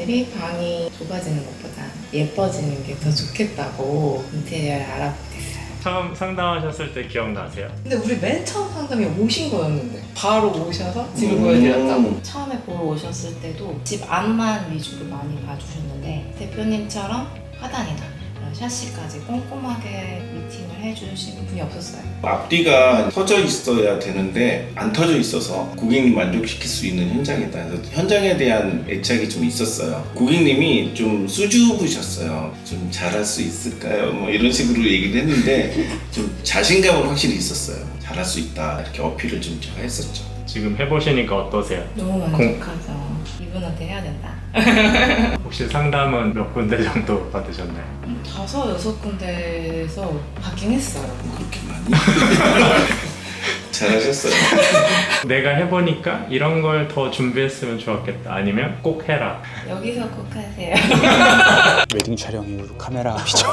분들이 방이 좁아지는 것보다 예뻐지는 게 더 좋겠다고 인테리어를 알아보게 됐어요. 처음 상담하셨을 때 기억나세요? 근데 우리 맨 처음 상담이 오신 거였는데 바로 오셔서 집을 보여드렸다고. 처음에 보러 오셨을 때도 집 앞만 위주로 많이 봐주셨는데 대표님처럼 하단이나 샤시까지 꼼꼼하게 미팅을 해주신 분이 없었어요. 앞뒤가 터져 있어야 되는데 안 터져 있어서 고객님 만족시킬 수 있는 현장이다. 그래서 현장에 대한 애착이 좀 있었어요. 고객님이 좀 수줍으셨어요. 좀 잘할 수 있을까요? 뭐 이런 식으로 얘기를 했는데 좀 자신감은 확실히 있었어요. 잘할 수 있다 이렇게 어필을 좀 제가 했었죠. 지금 해보시니까 어떠세요? 너무 만족하죠. 이분한테 해야 된다. 혹시 상담은 몇 군데 정도 받으셨나요? 5, 6군데에서 받긴 했어요. 그렇게 많이? 잘하셨어요. 내가 해보니까 이런 걸 더 준비했으면 좋았겠다, 아니면 꼭 해라. 여기서 꼭 하세요. 웨딩 촬영 이후 카메라 앞이죠.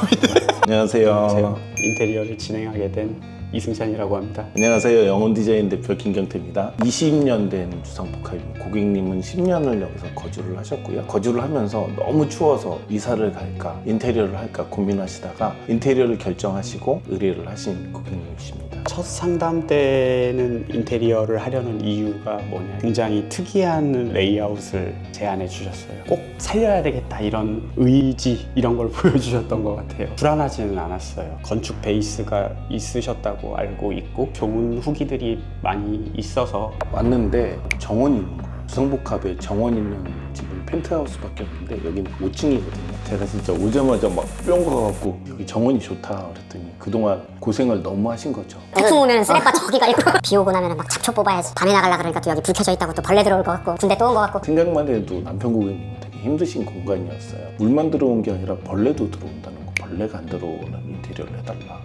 안녕하세요. 인테리어를 진행하게 된 이승찬이라고 합니다. 안녕하세요. 영혼 디자인 대표 김경태입니다. 20년 된 주상복합입니다. 고객님은 10년을 여기서 거주를 하셨고요. 거주를 하면서 너무 추워서 이사를 갈까 인테리어를 할까 고민하시다가 인테리어를 결정하시고 의뢰를 하신 고객님이십니다. 첫 상담 때는 인테리어를 하려는 이유가 뭐냐, 굉장히 특이한 레이아웃을 제안해 주셨어요. 꼭 살려야 되겠다 이런 의지, 이런 걸 보여주셨던 것 같아요. 불안하지는 않았어요. 건축 베이스가 있으셨다고 알고 있고 좋은 후기들이 많이 있어서 왔는데 정원이 있는 거예요. 주상복합에 정원 있는 집은 펜트하우스밖에 없는데 여기는 5층이거든요. 제가 진짜 오자마자 막 뿅 가갖고 여기 정원이 좋다 그랬더니 그동안 고생을 너무 하신 거죠. 대충 오면 쓰레빠 저기가 있고 비 오고 나면 막 잡초 뽑아야지. 밤에 나가려 그러니까 또 여기 불 켜져 있다고 또 벌레 들어올 것 같고 군대 또 온 것 같고. 생각만 해도 남편 고객님은 되게 힘드신 공간이었어요. 물만 들어온 게 아니라 벌레도 들어온다는 거. 벌레가 안 들어오는 인테리어를 해달라.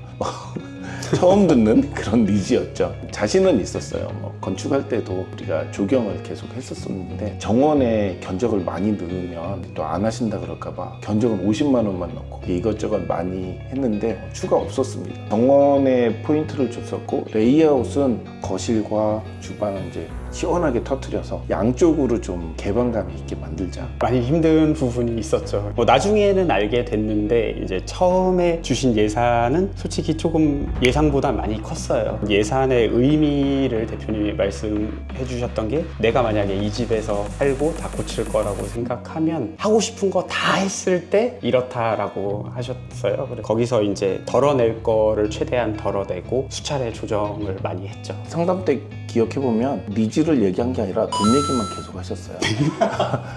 처음 듣는 그런 니즈였죠. 자신은 있었어요. 건축할 때도 우리가 조경을 계속 했었었는데 정원에 견적을 많이 넣으면 또 안 하신다 그럴까봐 견적은 50만 원만 넣고 이것저것 많이 했는데 추가 없었습니다. 정원에 포인트를 줬었고 레이아웃은 거실과 주방을 이제 시원하게 터트려서 양쪽으로 좀 개방감 있게 만들자. 많이 힘든 부분이 있었죠. 나중에는 알게 됐는데 이제 처음에 주신 예산은 솔직히 조금 예상보다 많이 컸어요. 예산의 의미를 대표님이 말씀해 주셨던 게, 내가 만약에 이 집에서 살고 다 고칠 거라고 생각하면 하고 싶은 거 다 했을 때 이렇다라고 하셨어요. 그래서 거기서 이제 덜어낼 거를 최대한 덜어내고 수차례 조정을 많이 했죠. 상담 때 기억해보면 니즈를 얘기한 게 아니라 돈 얘기만 계속 하셨어요.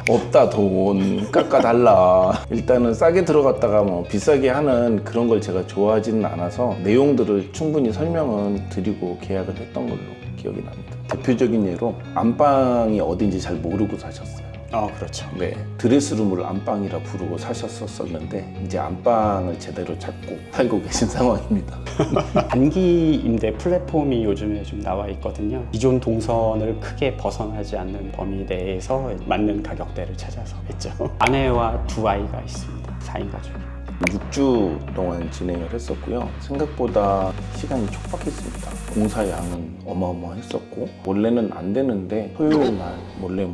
없다 돈 깎아달라. 일단은 싸게 들어갔다가 뭐 비싸게 하는 그런 걸 제가 좋아하지는 않아서 내용들을 충분히 설명은 드리고 계약을 했던 걸로 기억이 납니다. 대표적인 예로 안방이 어딘지 잘 모르고 사셨어요. 그렇죠. 네, 드레스룸을 안방이라 부르고 사셨었는데 이제 안방을 제대로 찾고 살고 계신 상황입니다. 단기 임대 플랫폼이 요즘에 좀 나와 있거든요. 기존 동선을 크게 벗어나지 않는 범위 내에서 맞는 가격대를 찾아서 했죠. 아내와 2아이가 있습니다. 4인 가족. 6주 동안 진행을 했었고요. 생각보다 시간이 촉박했습니다. 공사 양은 어마어마했었고 원래는 안 되는데 토요일날 몰래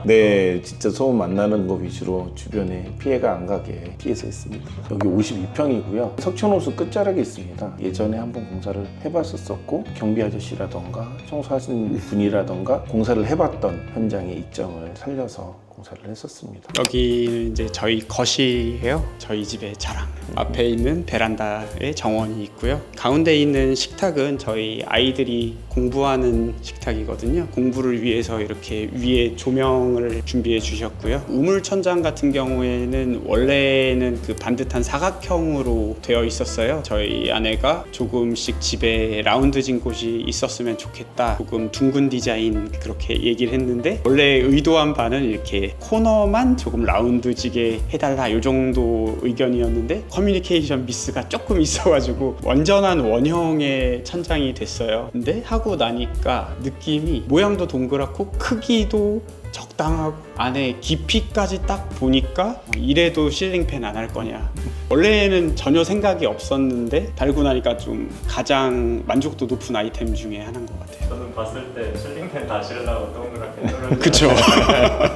네, 진짜 소음 안 나는 거 위주로 주변에 피해가 안 가게 피해서 했습니다. 여기 52평이고요. 석촌호수 끝자락에 있습니다. 예전에 한번 공사를 해봤었고 경비 아저씨라던가 청소하신 분이라던가 공사를 해봤던 현장의 이점을 살려서 공사를 했었습니다. 여기는 이제 저희 거실이에요. 저희 집의 자랑. 앞에 있는 베란다에 정원이 있고요. 가운데 있는 식탁은 저희 아이들이 공부하는 식탁이거든요. 공부를 위해서 이렇게 위에 조명을 준비해 주셨고요. 우물천장 같은 경우에는 원래는 그 반듯한 사각형으로 되어 있었어요. 저희 아내가 조금씩 집에 라운드진 곳이 있었으면 좋겠다, 조금 둥근 디자인 그렇게 얘기를 했는데, 원래 의도한 바는 이렇게 코너만 조금 라운드지게 해달라 이 정도 의견이었는데 커뮤니케이션 미스가 조금 있어가지고 완전한 원형의 천장이 됐어요. 근데 하고 나니까 느낌이 모양도 동그랗고 크기도 적당하고 안에 깊이까지 딱 보니까 이래도 실링팬 안 할 거냐. 원래는 전혀 생각이 없었는데 달고 나니까 좀 가장 만족도 높은 아이템 중에 하나인 것 같아요. 저는 봤을 때 실링팬 다시려고 동그랗게 뚫어져. 그쵸.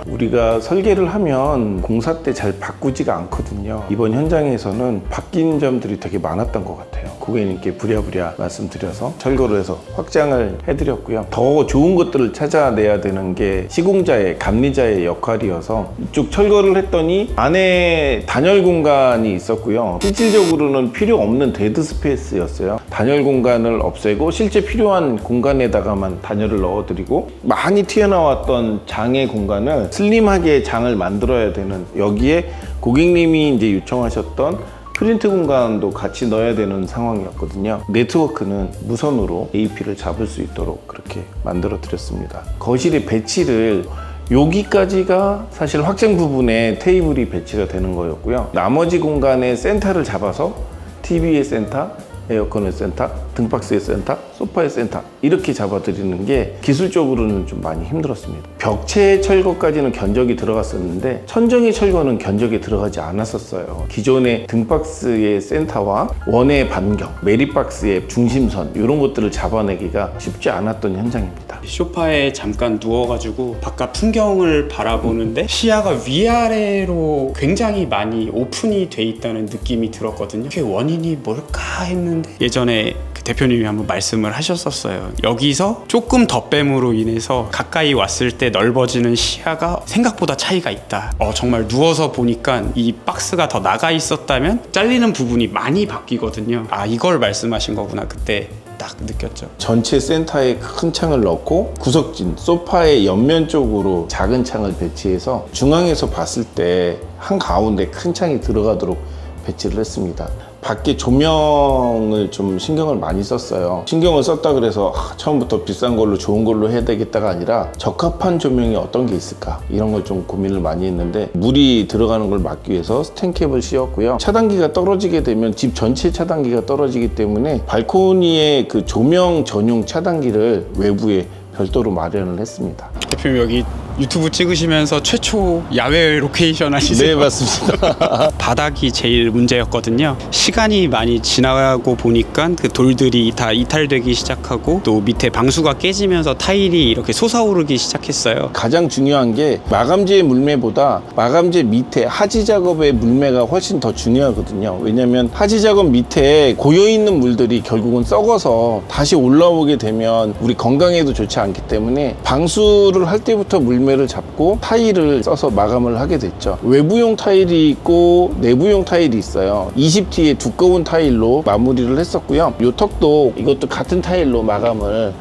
우리가 설계를 하면 공사 때 잘 바꾸지가 않거든요. 이번 현장에서는 바뀐 점들이 되게 많았던 것 같아요. 고객님께 부랴부랴 말씀드려서 철거를 해서 확장을 해드렸고요. 더 좋은 것들을 찾아내야 되는 게 시공자의 감리자의 역할이어서 이쪽 철거를 했더니 안에 단열 공간이 있었고요. 실질적으로는 필요 없는 데드 스페이스였어요. 단열 공간을 없애고 실제 필요한 공간에다가만 단열을 넣어드리고 많이 튀어나왔던 장의 공간을 슬림하게 장을 만들어야 되는, 여기에 고객님이 이제 요청하셨던 프린트 공간도 같이 넣어야 되는 상황이었거든요. 네트워크는 무선으로 AP를 잡을 수 있도록 그렇게 만들어 드렸습니다. 거실의 배치를 여기까지가 사실 확장 부분에 테이블이 배치가 되는 거였고요. 나머지 공간에 센터를 잡아서 TV의 센터, 에어컨의 센터, 등박스의 센터, 소파의 센터 이렇게 잡아드리는 게 기술적으로는 좀 많이 힘들었습니다. 벽체 철거까지는 견적이 들어갔었는데 천정의 철거는 견적이 들어가지 않았었어요. 기존의 등박스의 센터와 원의 반경, 메리박스의 중심선 이런 것들을 잡아내기가 쉽지 않았던 현장입니다. 소파에 잠깐 누워가지고 바깥 풍경을 바라보는데 시야가 위아래로 굉장히 많이 오픈이 돼 있다는 느낌이 들었거든요. 그게 원인이 뭘까 했는데 예전에 그 대표님이 한번 말씀을 하셨었어요. 여기서 조금 덧뱀으로 인해서 가까이 왔을 때 넓어지는 시야가 생각보다 차이가 있다. 정말 누워서 보니까 이 박스가 더 나가 있었다면 잘리는 부분이 많이 바뀌거든요. 이걸 말씀하신 거구나. 그때 딱 느꼈죠. 전체 센터에 큰 창을 넣고 구석진 소파의 옆면 쪽으로 작은 창을 배치해서 중앙에서 봤을 때 한가운데 큰 창이 들어가도록 배치를 했습니다. 밖에 조명을 좀 신경을 많이 썼어요. 신경을 썼다 그래서 처음부터 비싼 걸로 좋은 걸로 해야 되겠다가 아니라 적합한 조명이 어떤 게 있을까 이런 걸 좀 고민을 많이 했는데 물이 들어가는 걸 막기 위해서 스텐캡을 씌웠고요. 차단기가 떨어지게 되면 집 전체 차단기가 떨어지기 때문에 발코니에 그 조명 전용 차단기를 외부에 별도로 마련을 했습니다. 대표님 여기 유튜브 찍으시면서 최초 야외 로케이션 하시세요? 네, 맞습니다. 바닥이 제일 문제였거든요. 시간이 많이 지나고 보니까 그 돌들이 다 이탈되기 시작하고 또 밑에 방수가 깨지면서 타일이 이렇게 솟아오르기 시작했어요. 가장 중요한 게 마감재의 물매보다 마감재 밑에 하지 작업의 물매가 훨씬 더 중요하거든요. 왜냐면 하지 작업 밑에 고여있는 물들이 결국은 썩어서 다시 올라오게 되면 우리 건강에도 좋지 않기 때문에 방수를 할 때부터 물매를 잡고 타일을 써서 마감을 하게 됐죠. 외부용 타일이 있고 내부용 타일이 있어요. 20T의 두꺼운 타일로 마무리를 했었고요. 이 턱도 이것도 같은 타일로 마감을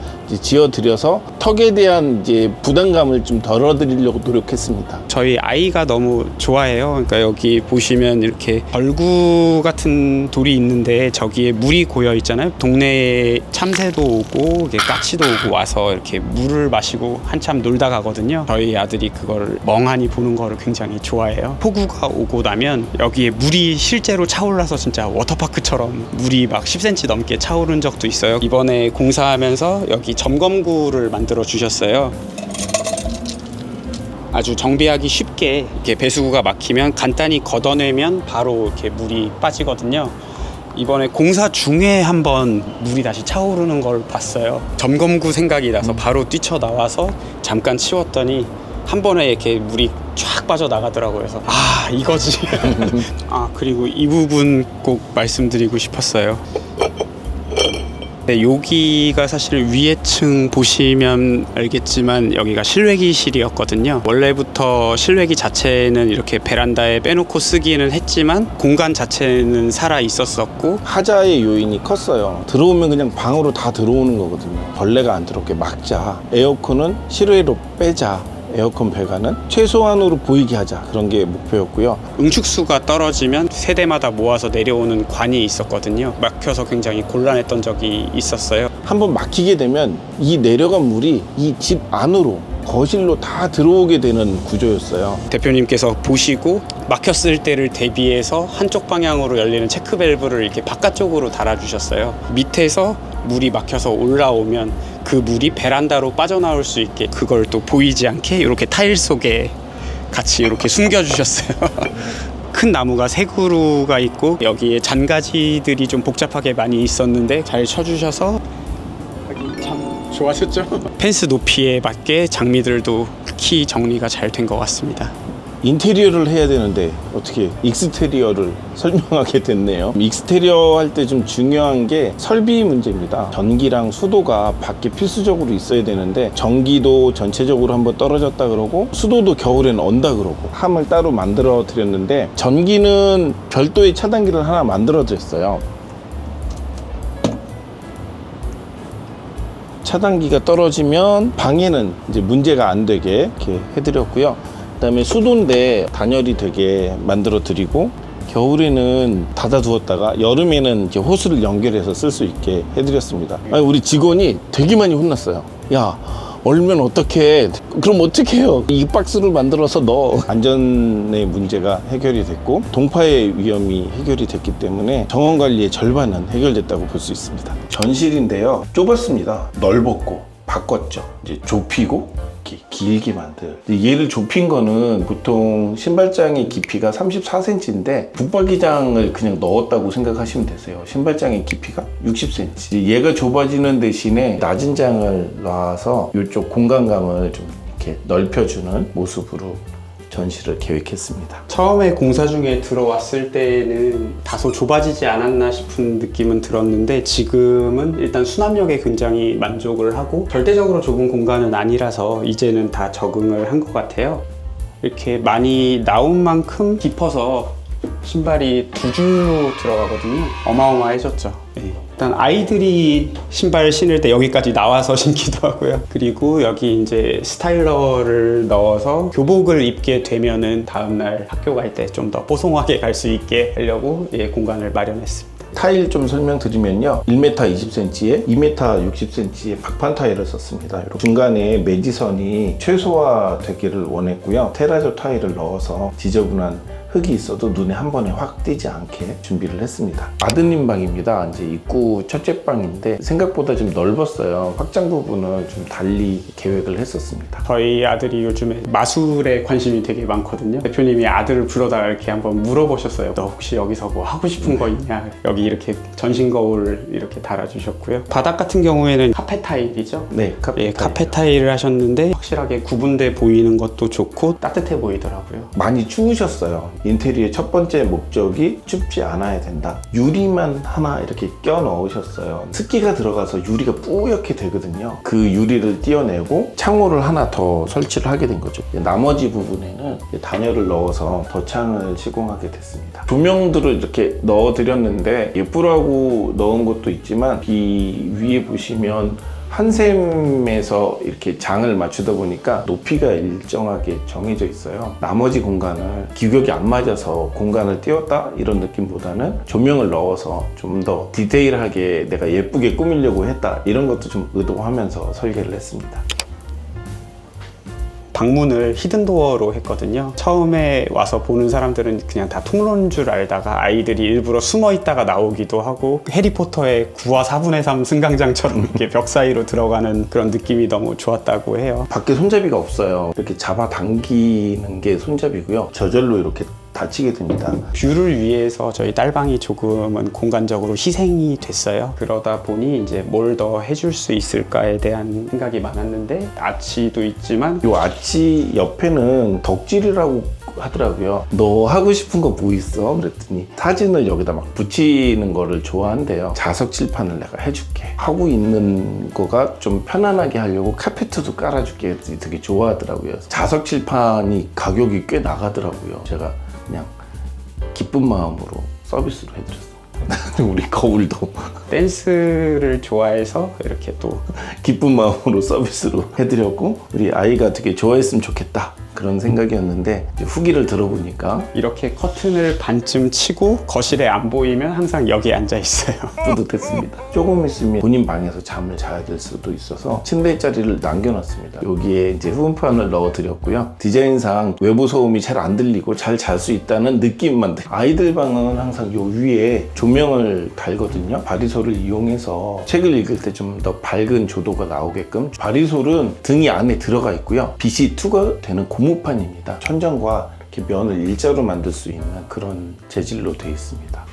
지어드려서 턱에 대한 이제 부담감을 좀 덜어드리려고 노력했습니다. 저희 아이가 너무 좋아해요. 그러니까 여기 보시면 이렇게 벌구 같은 돌이 있는데 저기에 물이 고여 있잖아요. 동네에 참새도 오고 까치도 오고 와서 이렇게 물을 마시고 한참 놀다 가거든요. 저희 아들이 그걸 멍하니 보는 거를 굉장히 좋아해요. 폭우가 오고 나면 여기에 물이 실제로 차올라서 진짜 워터파크처럼 물이 막 10cm 넘게 차오른 적도 있어요. 이번에 공사하면서 여기 점검구를 만들어 주셨어요. 아주 정비하기 쉽게 이렇게 배수구가 막히면 간단히 걷어내면 바로 이렇게 물이 빠지거든요. 이번에 공사 중에 한번 물이 다시 차오르는 걸 봤어요. 점검구 생각이 나서 바로 뛰쳐나와서 잠깐 치웠더니 한 번에 이렇게 물이 쫙 빠져나가더라고요. 그래서 이거지. 그리고 이 부분 꼭 말씀드리고 싶었어요. 네, 여기가 사실 위에 층 보시면 알겠지만 여기가 실외기실이었거든요. 원래부터 실외기 자체는 이렇게 베란다에 빼놓고 쓰기는 했지만 공간 자체는 살아 있었었고 하자의 요인이 컸어요. 들어오면 그냥 방으로 다 들어오는 거거든요. 벌레가 안 들어오게 막자. 에어컨은 실외로 빼자. 에어컨 배관은 최소한으로 보이게 하자. 그런 게 목표였고요. 응축수가 떨어지면 세대마다 모아서 내려오는 관이 있었거든요. 막혀서 굉장히 곤란했던 적이 있었어요. 한번 막히게 되면 이 내려간 물이 이 집 안으로 거실로 다 들어오게 되는 구조였어요. 대표님께서 보시고 막혔을 때를 대비해서 한쪽 방향으로 열리는 체크 밸브를 이렇게 바깥쪽으로 달아주셨어요. 밑에서 물이 막혀서 올라오면 그 물이 베란다로 빠져나올 수 있게 그걸 또 보이지 않게 이렇게 타일 속에 같이 이렇게 숨겨주셨어요. 큰 나무가 3그루가 있고 여기에 잔가지들이 좀 복잡하게 많이 있었는데 잘 쳐주셔서 참 좋아하셨죠? 펜스 높이에 맞게 장미들도 극히 정리가 잘 된 것 같습니다. 인테리어를 해야 되는데 어떻게 익스테리어를 설명하게 됐네요. 익스테리어 할 때 좀 중요한 게 설비 문제입니다. 전기랑 수도가 밖에 필수적으로 있어야 되는데 전기도 전체적으로 한번 떨어졌다 그러고 수도도 겨울에는 언다 그러고 함을 따로 만들어 드렸는데 전기는 별도의 차단기를 하나 만들어 드렸어요. 차단기가 떨어지면 방에는 이제 문제가 안 되게 이렇게 해드렸고요. 그다음에 수도인데 단열이 되게 만들어 드리고 겨울에는 닫아두었다가 여름에는 이제 호스를 연결해서 쓸 수 있게 해드렸습니다. 아니, 우리 직원이 되게 많이 혼났어요. 야, 얼면 어떡해? 그럼 어떡해요? 이 박스를 만들어서 넣어. 안전의 문제가 해결이 됐고 동파의 위험이 해결이 됐기 때문에 정원관리의 절반은 해결됐다고 볼 수 있습니다. 전실인데요, 좁았습니다. 넓었고 바꿨죠. 이제 좁히고 이렇게 길게 만들. 얘를 좁힌 거는 보통 신발장의 깊이가 34cm인데 붙박이장을 그냥 넣었다고 생각하시면 되세요. 신발장의 깊이가 60cm. 얘가 좁아지는 대신에 낮은 장을 놔서 이쪽 공간감을 좀 이렇게 넓혀주는 모습으로 전시를 계획했습니다. 처음에 공사 중에 들어왔을 때는 다소 좁아지지 않았나 싶은 느낌은 들었는데 지금은 일단 수납력에 굉장히 만족을 하고 절대적으로 좁은 공간은 아니라서 이제는 다 적응을 한 것 같아요. 이렇게 많이 나온 만큼 깊어서 신발이 2줄로 들어가거든요. 어마어마해졌죠. 네. 일단 아이들이 신발 신을 때 여기까지 나와서 신기도 하고요. 그리고 여기 이제 스타일러를 넣어서 교복을 입게 되면은 다음날 학교 갈 때 좀 더 뽀송하게 갈 수 있게 하려고 공간을 마련했습니다. 타일 좀 설명드리면요, 1m 20cm에 2m 60cm의 박판 타일을 썼습니다. 이렇게 중간에 매지선이 최소화되기를 원했고요. 테라조 타일을 넣어서 지저분한 흙이 있어도 눈에 한 번에 확 띄지 않게 준비를 했습니다. 아드님 방입니다. 이제 입구 첫째 방인데 생각보다 좀 넓었어요. 확장 부분을 좀 달리 계획을 했었습니다. 저희 아들이 요즘에 마술에 관심이 되게 많거든요. 대표님이 아들을 불러다가 이렇게 한번 물어보셨어요. 너 혹시 여기서 뭐 하고 싶은 거 있냐? 여기 이렇게 전신 거울 이렇게 달아주셨고요. 바닥 같은 경우에는 카페 타일이죠? 네, 카페 타일을 하셨는데 확실하게 구분돼 보이는 것도 좋고 따뜻해 보이더라고요. 많이 추우셨어요. 인테리어의 첫 번째 목적이 춥지 않아야 된다. 유리만 하나 이렇게 껴 넣으셨어요. 습기가 들어가서 유리가 뿌옇게 되거든요. 그 유리를 띄어내고 창호를 하나 더 설치를 하게 된 거죠. 나머지 부분에는 단열을 넣어서 덧창을 시공하게 됐습니다. 조명들을 이렇게 넣어드렸는데 예쁘라고 넣은 것도 있지만 이 위에 보시면 한샘에서 이렇게 장을 맞추다 보니까 높이가 일정하게 정해져 있어요. 나머지 공간을 규격이 안 맞아서 공간을 띄웠다 이런 느낌보다는 조명을 넣어서 좀 더 디테일하게 내가 예쁘게 꾸미려고 했다 이런 것도 좀 의도하면서 설계를 했습니다. 방문을 히든도어로 했거든요. 처음에 와서 보는 사람들은 그냥 다 통로인 줄 알다가 아이들이 일부러 숨어 있다가 나오기도 하고 해리포터의 9와 4분의 3 승강장처럼 이렇게 벽 사이로 들어가는 그런 느낌이 너무 좋았다고 해요. 밖에 손잡이가 없어요. 이렇게 잡아 당기는 게 손잡이고요. 저절로 이렇게 닫히게 됩니다. 뷰를 위해서 저희 딸방이 조금은 공간적으로 희생이 됐어요. 그러다 보니 이제 뭘 더 해줄 수 있을까에 대한 생각이 많았는데 아치도 있지만 이 아치 옆에는 덕질이라고 하더라고요. 너 하고 싶은 거 뭐 있어? 그랬더니 사진을 여기다 막 붙이는 거를 좋아한대요. 자석 칠판을 내가 해줄게. 하고 있는 거가 좀 편안하게 하려고 카페트도 깔아줄게 했더니 되게 좋아하더라고요. 자석 칠판이 가격이 꽤 나가더라고요. 제가 그냥 기쁜 마음으로 서비스로 해드렸어요. 우리 거울도 댄스를 좋아해서 이렇게 또 기쁜 마음으로 서비스로 해드렸고 우리 아이가 되게 좋아했으면 좋겠다. 그런 생각이었는데 이제 후기를 들어보니까 이렇게 커튼을 반쯤 치고 거실에 안 보이면 항상 여기 앉아 있어요. 뿌듯했습니다. 조금 있으면 본인 방에서 잠을 자야 될 수도 있어서 침대 자리를 남겨놨습니다. 여기에 이제 후음판을 넣어드렸고요. 디자인상 외부 소음이 잘 안 들리고 잘 잘 수 있다는 느낌만 들어요. 아이들 방은 항상 요 위에 조명을 달거든요. 바리솔을 이용해서 책을 읽을 때 좀 더 밝은 조도가 나오게끔. 바리솔은 등이 안에 들어가 있고요. 빛이 투과되는 고무판입니다. 천장과 이렇게 면을 일자로 만들 수 있는 그런 재질로 되어 있습니다.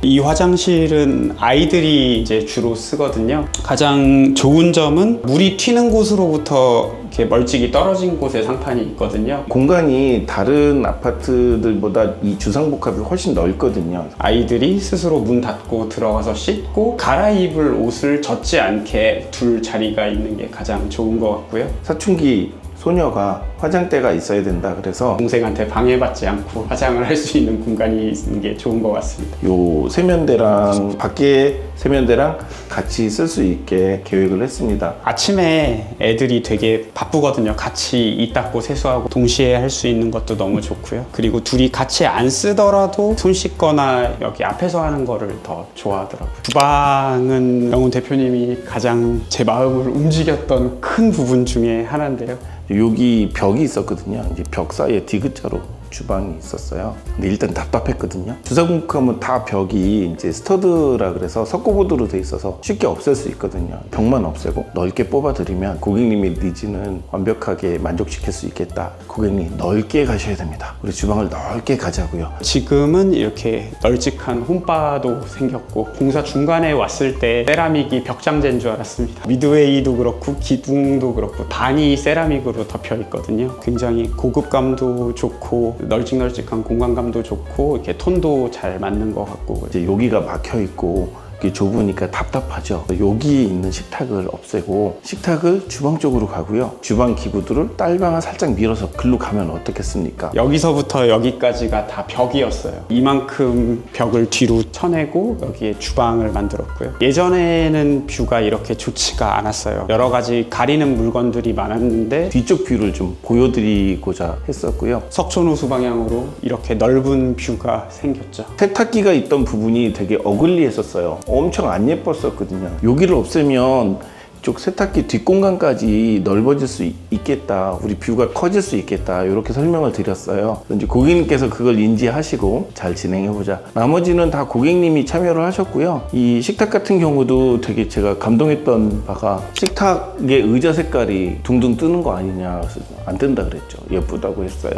이 화장실은 아이들이 이제 주로 쓰거든요. 가장 좋은 점은 물이 튀는 곳으로부터 이렇게 멀찍이 떨어진 곳에 상판이 있거든요. 공간이 다른 아파트들보다 이 주상복합이 훨씬 넓거든요. 아이들이 스스로 문 닫고 들어가서 씻고 갈아입을 옷을 젖지 않게 둘 자리가 있는 게 가장 좋은 것 같고요. 사춘기 소녀가 화장대가 있어야 된다 그래서 동생한테 방해받지 않고 화장을 할 수 있는 공간이 있는 게 좋은 것 같습니다. 요 세면대랑 밖에 세면대랑 같이 쓸 수 있게 계획을 했습니다. 아침에 애들이 되게 바쁘거든요. 같이 이 닦고 세수하고 동시에 할 수 있는 것도 너무 좋고요. 그리고 둘이 같이 안 쓰더라도 손 씻거나 여기 앞에서 하는 거를 더 좋아하더라고요. 주방은 영훈 대표님이 가장 제 마음을 움직였던 큰 부분 중에 하나인데요. 여기 벽이 있었거든요. 이제 벽 사이에 디귿자로 주방이 있었어요. 근데 일단 답답했거든요. 주상복합은 다 벽이 이제 스터드라 그래서 석고보드로 돼 있어서 쉽게 없앨 수 있거든요. 벽만 없애고 넓게 뽑아드리면 고객님의 니즈는 완벽하게 만족시킬 수 있겠다. 고객님 넓게 가셔야 됩니다. 우리 주방을 넓게 가자고요. 지금은 이렇게 널찍한 홈바도 생겼고 공사 중간에 왔을 때 세라믹이 벽장재인 줄 알았습니다. 미드웨이도 그렇고 기둥도 그렇고 반이 세라믹으로 덮여 있거든요. 굉장히 고급감도 좋고 널찍널찍한 공간감도 좋고 이렇게 톤도 잘 맞는 것 같고. 이제 여기가 막혀 있고 이게 좁으니까 답답하죠. 여기 있는 식탁을 없애고 식탁을 주방 쪽으로 가고요. 주방 기구들을 딸방을 살짝 밀어서 글로 가면 어떻겠습니까? 여기서부터 여기까지가 다 벽이었어요. 이만큼 벽을 뒤로 쳐내고 여기에 주방을 만들었고요. 예전에는 뷰가 이렇게 좋지가 않았어요. 여러 가지 가리는 물건들이 많았는데 뒤쪽 뷰를 좀 보여드리고자 했었고요. 석촌호수 방향으로 이렇게 넓은 뷰가 생겼죠. 세탁기가 있던 부분이 되게 어글리했었어요. 엄청 안 예뻤었거든요. 여기를 없애면 이쪽 세탁기 뒷공간까지 넓어질 수 있겠다. 우리 뷰가 커질 수 있겠다. 이렇게 설명을 드렸어요. 이제 고객님께서 그걸 인지하시고 잘 진행해보자. 나머지는 다 고객님이 참여를 하셨고요. 이 식탁 같은 경우도 되게 제가 감동했던 바가 식탁의 의자 색깔이 둥둥 뜨는 거 아니냐. 그래서 안 뜬다 그랬죠. 예쁘다고 했어요.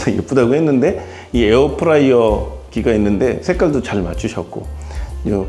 예쁘다고 했는데 이 에어프라이어 기가 있는데 색깔도 잘 맞추셨고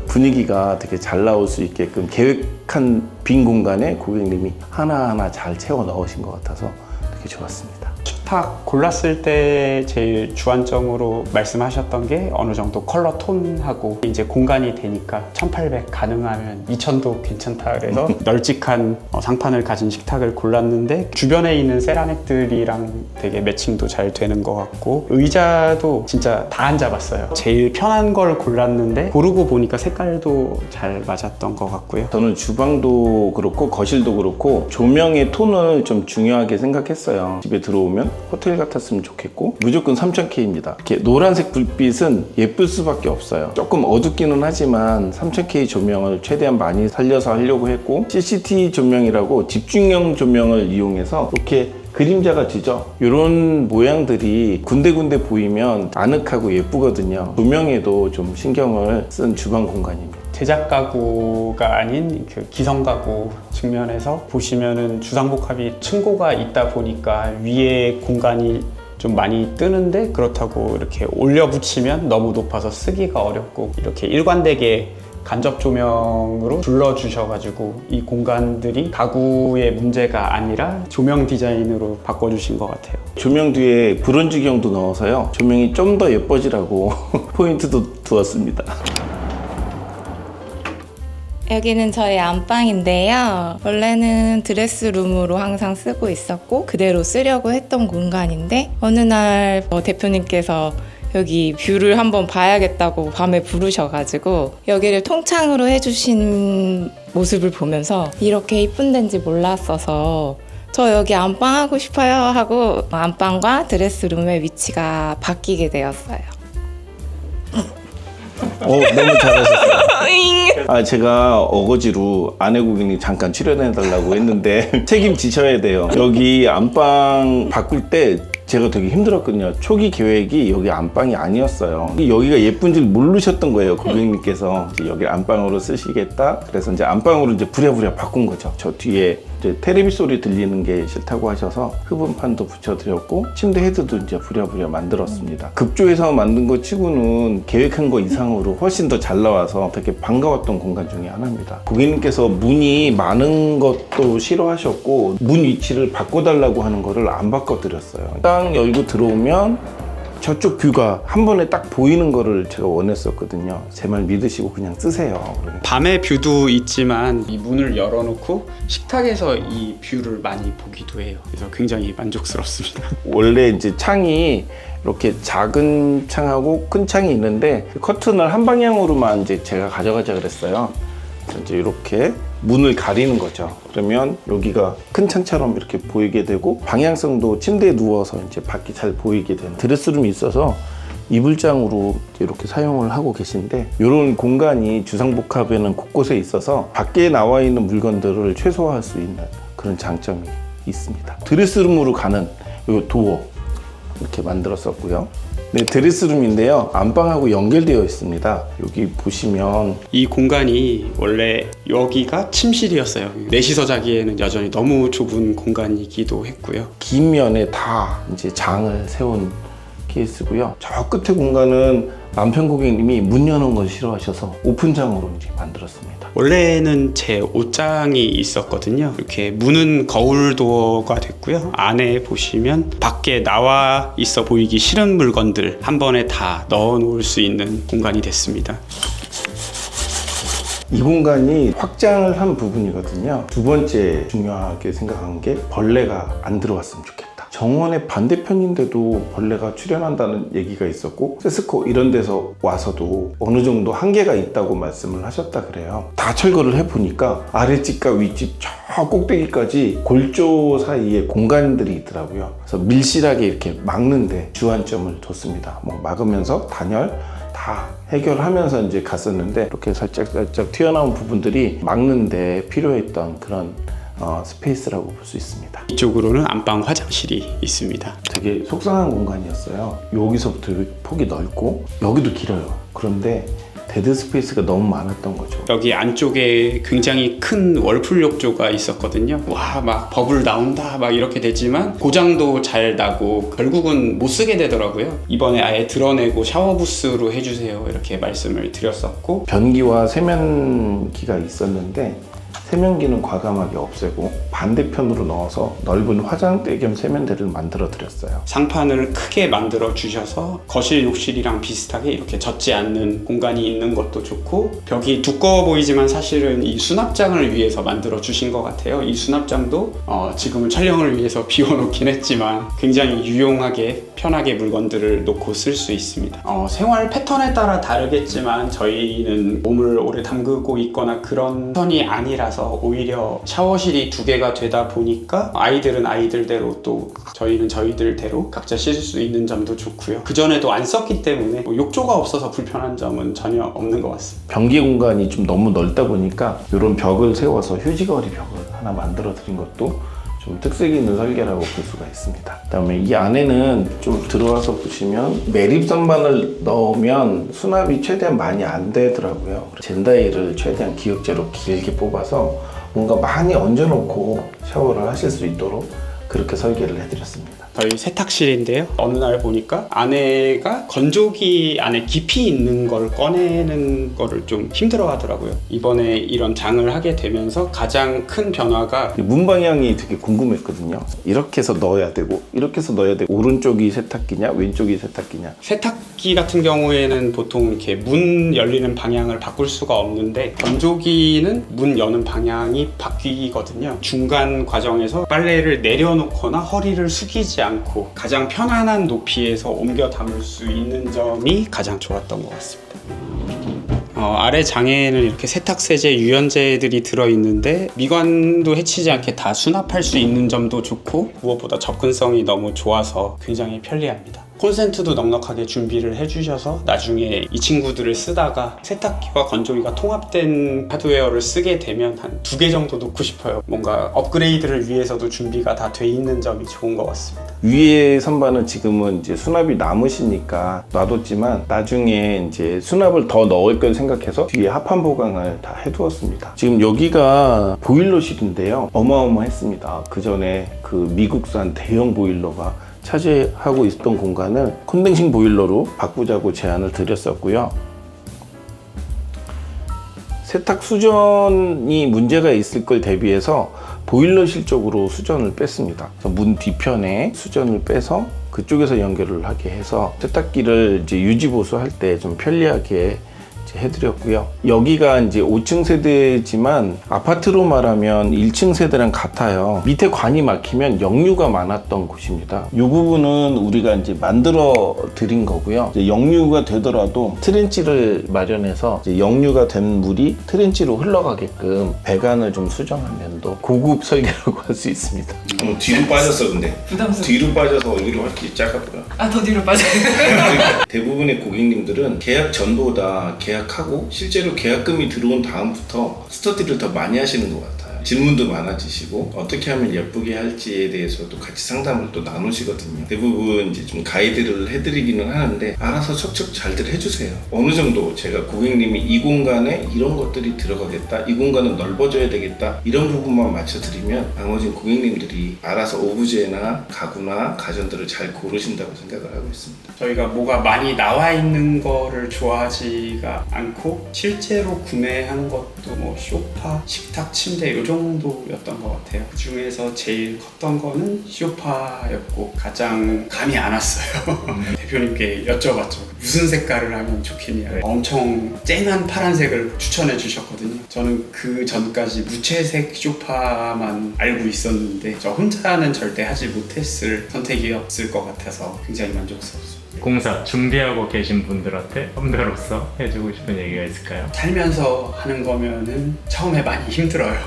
분위기가 되게 잘 나올 수 있게끔 계획한 빈 공간에 고객님이 하나하나 잘 채워 넣으신 것 같아서 되게 좋았습니다. 식탁 골랐을 때 제일 주안점으로 말씀하셨던 게 어느 정도 컬러 톤하고 이제 공간이 되니까 1800 가능하면 2000도 괜찮다 그래서 널찍한 상판을 가진 식탁을 골랐는데 주변에 있는 세라믹들이랑 되게 매칭도 잘 되는 것 같고 의자도 진짜 다 앉아봤어요. 제일 편한 걸 골랐는데 고르고 보니까 색깔도 잘 맞았던 것 같고요. 저는 주방도 그렇고 거실도 그렇고 조명의 톤을 좀 중요하게 생각했어요. 집에 들어오면 호텔 같았으면 좋겠고 무조건 3000K입니다. 이렇게 노란색 불빛은 예쁠 수밖에 없어요. 조금 어둡기는 하지만 3000K 조명을 최대한 많이 살려서 하려고 했고 CCT 조명이라고 집중형 조명을 이용해서 이렇게 그림자가 지죠. 이런 모양들이 군데군데 보이면 아늑하고 예쁘거든요. 조명에도 좀 신경을 쓴 주방 공간입니다. 제작 가구가 아닌 그 기성 가구 측면에서 보시면은 주상복합이 층고가 있다 보니까 위에 공간이 좀 많이 뜨는데 그렇다고 이렇게 올려 붙이면 너무 높아서 쓰기가 어렵고 이렇게 일관되게 간접 조명으로 둘러주셔가지고 이 공간들이 가구의 문제가 아니라 조명 디자인으로 바꿔주신 것 같아요. 조명 뒤에 브론즈경도 넣어서요. 조명이 좀 더 예뻐지라고 포인트도 두었습니다. 여기는 저희 안방인데요. 원래는 드레스룸으로 항상 쓰고 있었고 그대로 쓰려고 했던 공간인데 어느 날 대표님께서 여기 뷰를 한번 봐야겠다고 밤에 부르셔가지고 여기를 통창으로 해주신 모습을 보면서 이렇게 이쁜 데인지 몰랐어서 저 여기 안방 하고 싶어요 하고 안방과 드레스룸의 위치가 바뀌게 되었어요. 너무 잘하셨어요. 제가 어거지로 아내 고객님 잠깐 출연해달라고 했는데 책임지셔야 돼요. 여기 안방 바꿀 때 제가 되게 힘들었거든요. 초기 계획이 여기 안방이 아니었어요. 여기가 예쁜 줄 모르셨던 거예요, 고객님께서. 이제 여기 안방으로 쓰시겠다. 그래서 이제 안방으로 이제 부랴부랴 바꾼 거죠. 저 뒤에 이제 테레비 소리 들리는 게 싫다고 하셔서 흡음판도 붙여드렸고 침대 헤드도 이제 부랴부랴 만들었습니다. 급조해서 만든 거 치고는 계획한 거 이상으로 훨씬 더 잘 나와서 되게 반가웠던 공간 중에 하나입니다. 고객님께서 문이 많은 것도 싫어하셨고 문 위치를 바꿔달라고 하는 거를 안 바꿔드렸어요. 딱 열고 들어오면 저쪽 뷰가 한 번에 딱 보이는 거를 제가 원했었거든요. 제 말 믿으시고 그냥 쓰세요. 밤의 뷰도 있지만 이 문을 열어놓고 식탁에서 이 뷰를 많이 보기도 해요. 그래서 굉장히 만족스럽습니다. 원래 이제 창이 이렇게 작은 창하고 큰 창이 있는데 커튼을 한 방향으로만 이제 제가 가져가자 그랬어요. 그래서 이제 이렇게 문을 가리는 거죠. 그러면 여기가 큰 창처럼 이렇게 보이게 되고 방향성도 침대에 누워서 이제 밖이 잘 보이게 되는 드레스룸이 있어서 이불장으로 이렇게 사용을 하고 계신데 이런 공간이 주상복합에는 곳곳에 있어서 밖에 나와 있는 물건들을 최소화할 수 있는 그런 장점이 있습니다. 드레스룸으로 가는 이 도어 이렇게 만들었었고요. 네, 드레스룸인데요. 안방하고 연결되어 있습니다. 여기 보시면 이 공간이 원래 여기가 침실이었어요. 넷이서 자기에는 여전히 너무 좁은 공간이기도 했고요. 긴 면에 다 이제 장을 세운 케이스고요. 저 끝에 공간은 남편 고객님이 문 여는 걸 싫어하셔서 오픈장으로 이제 만들었습니다. 원래는 제 옷장이 있었거든요. 이렇게 문은 거울 도어가 됐고요. 안에 보시면 밖에 나와 있어 보이기 싫은 물건들 한 번에 다 넣어 놓을 수 있는 공간이 됐습니다. 이 공간이 확장을 한 부분이거든요. 두 번째 중요하게 생각한 게 벌레가 안 들어왔으면 좋겠다. 정원의 반대편인데도 벌레가 출현한다는 얘기가 있었고 세스코 이런 데서 와서도 어느 정도 한계가 있다고 말씀을 하셨다 그래요. 다 철거를 해보니까 아랫집과 윗집 저 꼭대기까지 골조 사이에 공간들이 있더라고요. 그래서 밀실하게 이렇게 막는데 주안점을 뒀습니다. 뭐 막으면서 단열 다 해결하면서 이제 갔었는데 이렇게 살짝 튀어나온 부분들이 막는데 필요했던 그런 스페이스라고 볼 수 있습니다. 이쪽으로는 안방 화장실이 있습니다. 되게 속상한 공간이었어요. 여기서부터 폭이 넓고 여기도 길어요. 그런데 데드 스페이스가 너무 많았던 거죠. 여기 안쪽에 굉장히 큰 월풀 욕조가 있었거든요. 와, 막 버블 나온다 막 이렇게 되지만 고장도 잘 나고 결국은 못 쓰게 되더라고요. 이번에 아예 드러내고 샤워 부스로 해주세요 이렇게 말씀을 드렸었고 변기와 세면기가 있었는데 세면기는 과감하게 없애고 반대편으로 넣어서 넓은 화장대 겸 세면대를 만들어 드렸어요. 상판을 크게 만들어 주셔서 거실 욕실이랑 비슷하게 이렇게 젖지 않는 공간이 있는 것도 좋고 벽이 두꺼워 보이지만 사실은 이 수납장을 위해서 만들어 주신 것 같아요. 이 수납장도 지금은 촬영을 위해서 비워놓긴 했지만 굉장히 유용하게 편하게 물건들을 놓고 쓸 수 있습니다. 생활 패턴에 따라 다르겠지만 저희는 몸을 오래 담그고 있거나 그런 편이 아니라서 오히려 샤워실이 두 개가 되다 보니까 아이들은 아이들대로 또 저희는 저희들대로 각자 씻을 수 있는 점도 좋고요. 그전에도 안 썼기 때문에 욕조가 없어서 불편한 점은 전혀 없는 것 같습니다. 변기 공간이 좀 너무 넓다 보니까 이런 벽을 세워서 휴지거리 벽을 하나 만들어 드린 것도 좀 특색 있는 설계라고 볼 수가 있습니다. 그다음에 이 안에는 좀 들어와서 보시면 매립 선반을 넣으면 수납이 최대한 많이 안 되더라고요. 젠다이를 최대한 기역제로 길게 뽑아서 뭔가 많이 얹어놓고 샤워를 하실 수 있도록 그렇게 설계를 해드렸습니다. 저희 세탁실인데요. 어느 날 보니까 아내가 건조기 안에 깊이 있는 걸 꺼내는 거를 좀 힘들어 하더라고요. 이번에 이런 장을 하게 되면서 가장 큰 변화가 문 방향이 되게 궁금했거든요. 이렇게 해서 넣어야 되고 이렇게 해서 넣어야 되고 오른쪽이 세탁기냐 왼쪽이 세탁기냐. 세탁기 같은 경우에는 보통 이렇게 문 열리는 방향을 바꿀 수가 없는데 건조기는 문 여는 방향이 바뀌거든요. 중간 과정에서 빨래를 내려놓거나 허리를 숙이지 않고 가장 편안한 높이에서 옮겨 담을 수 있는 점이 가장 좋았던 것 같습니다. 아래 장에는 이렇게 세탁세제, 유연제들이 들어있는데 미관도 해치지 않게 다 수납할 수 있는 점도 좋고 무엇보다 접근성이 너무 좋아서 굉장히 편리합니다. 콘센트도 넉넉하게 준비를 해주셔서 나중에 이 친구들을 쓰다가 세탁기와 건조기가 통합된 하드웨어를 쓰게 되면 한 2개 정도 놓고 싶어요. 뭔가 업그레이드를 위해서도 준비가 다 돼 있는 점이 좋은 것 같습니다. 위에 선반은 지금은 이제 수납이 남으시니까 놔뒀지만 나중에 이제 수납을 더 넣을 걸 생각해서 뒤에 합판 보강을 다 해두었습니다. 지금 여기가 보일러실인데요. 어마어마했습니다. 그 전에 그 미국산 대형 보일러가 차지하고 있었던 공간을 콘덴싱 보일러로 바꾸자고 제안을 드렸었고요. 세탁 수전이 문제가 있을 걸 대비해서 보일러실 쪽으로 수전을 뺐습니다. 문 뒤편에 수전을 빼서 그쪽에서 연결을 하게 해서 세탁기를 이제 유지보수할 때 좀 편리하게 해드렸고요. 여기가 이제 5층 세대지만 아파트로 말하면 1층 세대랑 같아요. 밑에 관이 막히면 역류가 많았던 곳입니다. 이 부분은 우리가 이제 만들어 드린 거고요. 이제 역류가 되더라도 트렌치를 마련해서 이제 역류가 된 물이 트렌치로 흘러가게끔 배관을 좀 수정한 면도 고급 설계라고 할 수 있습니다. 뒤로 빠졌어 근데 부담스러워. 뒤로 빠져서 여기로 확실히 작아 보여. 더 뒤로 빠져요. 대부분의 고객님들은 계약 전보다 계약하고 실제로 계약금이 들어온 다음부터 스터디를 더 많이 하시는 것 같아요. 질문도 많아지시고 어떻게 하면 예쁘게 할지에 대해서도 같이 상담을 또 나누시거든요. 대부분 이제 좀 가이드를 해드리기는 하는데 알아서 척척 잘들 해주세요. 어느 정도 제가 고객님이 이 공간에 이런 것들이 들어가겠다, 이 공간은 넓어져야 되겠다, 이런 부분만 맞춰드리면 나머지는 고객님들이 알아서 오브제나 가구나 가전들을 잘 고르신다고 생각을 하고 있습니다. 저희가 뭐가 많이 나와 있는 거를 좋아하지가 않고 실제로 구매한 것도 뭐 소파, 식탁, 침대 요 정도였던 것 같아요. 그 중에서 제일 컸던 거는 소파였고 가장 감이 안 왔어요. 대표님께 여쭤봤죠. 무슨 색깔을 하면 좋겠냐. 엄청 쨍한 파란색을 추천해 주셨거든요. 저는 그 전까지 무채색 소파만 알고 있었는데 저 혼자는 절대 하지 못했을 선택이었을 것 같아서 굉장히 만족스럽습니다. 공사 준비하고 계신 분들한테 선배로서 해주고 싶은 얘기가 있을까요? 살면서 하는 거면은 처음에 많이 힘들어요.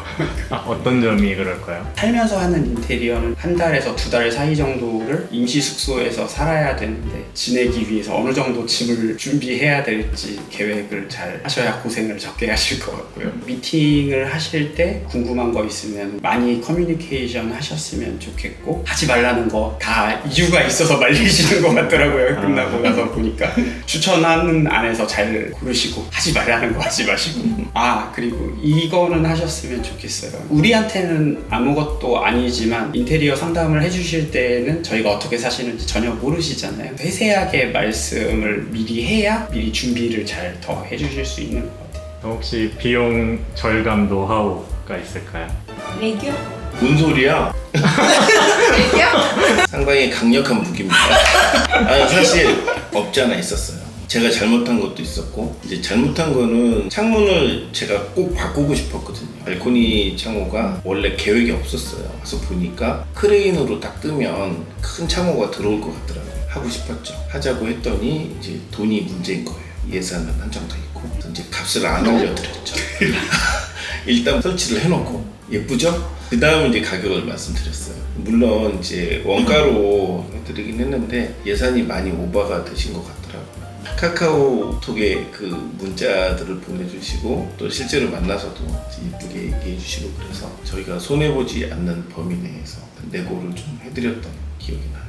어떤 점이 그럴까요? 살면서 하는 인테리어는 한 달에서 2달 사이 정도를 임시 숙소에서 살아야 되는데 지내기 위해서 어느 정도 짐을 준비해야 될지 계획을 잘 하셔야 고생을 적게 하실 것 같고요. 미팅을 하실 때 궁금한 거 있으면 많이 커뮤니케이션 하셨으면 좋겠고 하지 말라는 거 다 이유가 있어서 말리시는 것 같더라고요. 끝나고 나서 보니까 추천하는 안에서 잘 고르시고 하지 말라는 거 하지 마시고 그리고 이거는 하셨으면 좋겠어요. 우리한테는 아무것도 아니지만 인테리어 상담을 해주실 때는 저희가 어떻게 사시는지 전혀 모르시잖아요. 세세하게 말씀을 미리 해야 미리 준비를 잘 더 해주실 수 있는 것 같아요. 혹시 비용 절감 노하우가 있을까요? 애교? 뭔 소리야? 애교? 상당히 강력한 무기입니다. 아니 사실 없지 않아 있었어요. 제가 잘못한 것도 있었고 이제 잘못한 거는 창문을 제가 꼭 바꾸고 싶었거든요. 발코니 창호가 원래 계획이 없었어요. 와서 보니까 크레인으로 딱 뜨면 큰 창호가 들어올 것 같더라고요. 하고 싶었죠. 하자고 했더니 이제 돈이 문제인 거예요. 예산은 한정돼 있고 이제 값을 안 올려드렸죠. 일단 설치를 해놓고 예쁘죠? 그 다음 이제 가격을 말씀드렸어요. 물론 이제 원가로 해드리긴 했는데 예산이 많이 오버가 되신 것 같더라고요. 카카오톡에 그 문자들을 보내주시고 또 실제로 만나서도 예쁘게 얘기해 주시고 그래서 저희가 손해보지 않는 범위 내에서 내고를 좀 해드렸던 기억이 나요.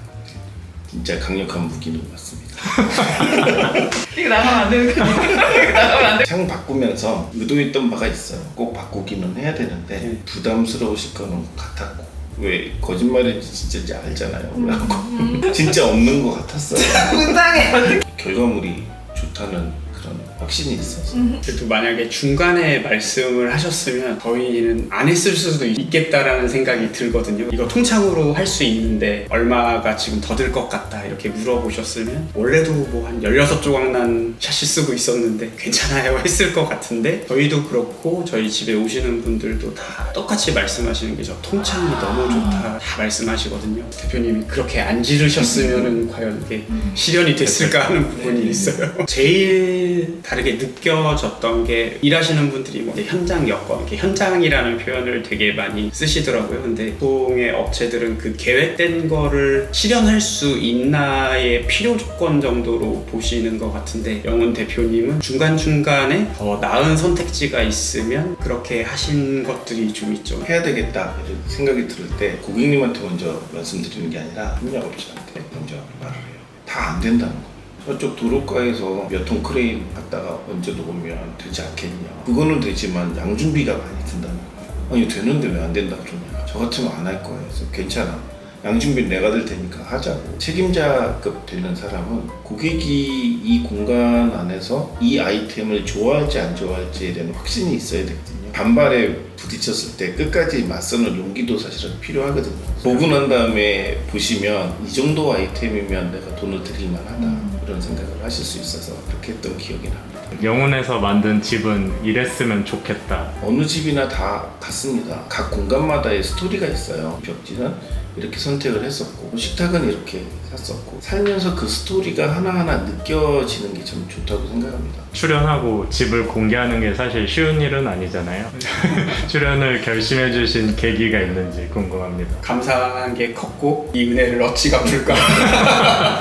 진짜 강력한 무기는 맞습니다. 이거 나가면 안 되는 거 아니야? 이거 나가면 안 돼. 창 바꾸면서 의도했던 바가 있어요. 꼭 바꾸기는 해야 되는데 부담스러우실 거는 같았고 왜 거짓말인지 진짜인지 알잖아요. 그래갖고 진짜 없는 것 같았어요. 분당해. 결과물이 좋다는 그런 확신이 있어서 그래도 만약에 중간에 말씀을 하셨으면 저희는 안 했을 수도 있겠다라는 생각이 들거든요. 이거 통창으로 할 수 있는데 얼마가 지금 더 들 것 같다 이렇게 물어보셨으면 원래도 뭐 한 16조각난 샤시 쓰고 있었는데 괜찮아요 했을 것 같은데 저희도 그렇고 저희 집에 오시는 분들도 다 똑같이 말씀하시는 게 저 통창이 너무 좋다 다 말씀하시거든요. 대표님이 그렇게 안 지르셨으면 과연 이게 실현이 됐을까 하는 부분이 있어요. 제일 다르게 느껴졌던 게 일하시는 분들이 뭐 현장 여건, 이렇게 현장이라는 표현을 되게 많이 쓰시더라고요. 근데 보통의 업체들은 그 계획된 거를 실현할 수 있나의 필요 조건 정도로 보시는 것 같은데 영훈 대표님은 중간중간에 더 나은 선택지가 있으면 그렇게 하신 것들이 좀 있죠. 해야 되겠다 이런 생각이 들을 때 고객님한테 먼저 말씀드리는 게 아니라 협력업체한테 먼저 말을 해요. 다 안 된다는 거예요. 저쪽 도로가에서 몇 톤 크레인 갖다가 얹어 놓으면 되지 않겠냐. 그거는 되지만 양준비가 많이 든다는 거예요. 아니 되는데 왜 안 된다 그러냐. 저 같으면 안 할 거예요. 그래서 괜찮아. 양준비 내가 될 테니까 하자고. 책임자급 되는 사람은 고객이 이 공간 안에서 이 아이템을 좋아할지 안 좋아할지에 대한 확신이 있어야 되거든요. 반발에 부딪혔을 때 끝까지 맞서는 용기도 사실은 필요하거든요. 보고 난 다음에 보시면 이 정도 아이템이면 내가 돈을 드릴 만하다 이런 생각을 하실 수 있어서 그렇게 했던 기억이 납니다. 영훈에서 만든 집은 이랬으면 좋겠다. 어느 집이나 다 같습니다. 각 공간마다의 스토리가 있어요. 벽지는 이렇게 선택을 했었고 식탁은 이렇게 샀었고 살면서 그 스토리가 하나하나 느껴지는 게 참 좋다고 생각합니다. 출연하고 집을 공개하는 게 사실 쉬운 일은 아니잖아요. 출연을 결심해 주신 계기가 있는지 궁금합니다. 감사한 게 컸고 이 은혜를 어찌 갚을까.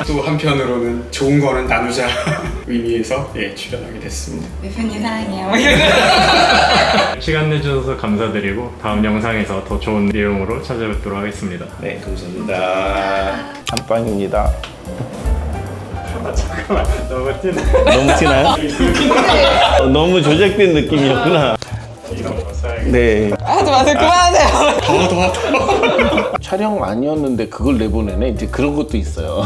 또 한편으로는 좋은 거는 나누자 의미에서 출연하게 됐습니다. 대표님 사랑해요. 시간 내주셔서 감사드리고 다음 영상에서 더 좋은 내용으로 찾아뵙도록 하겠습니다. 네, 감사합니다. 안방입니다. 잠깐만, 너무 티나. 너무 티나요? 너무 조작된 느낌이었구나. 이런 거 써야겠다. 네. 하지 마세요. 그만하세요. 더 촬영 아니었는데 그걸 내보내네. 이제 그런 것도 있어요.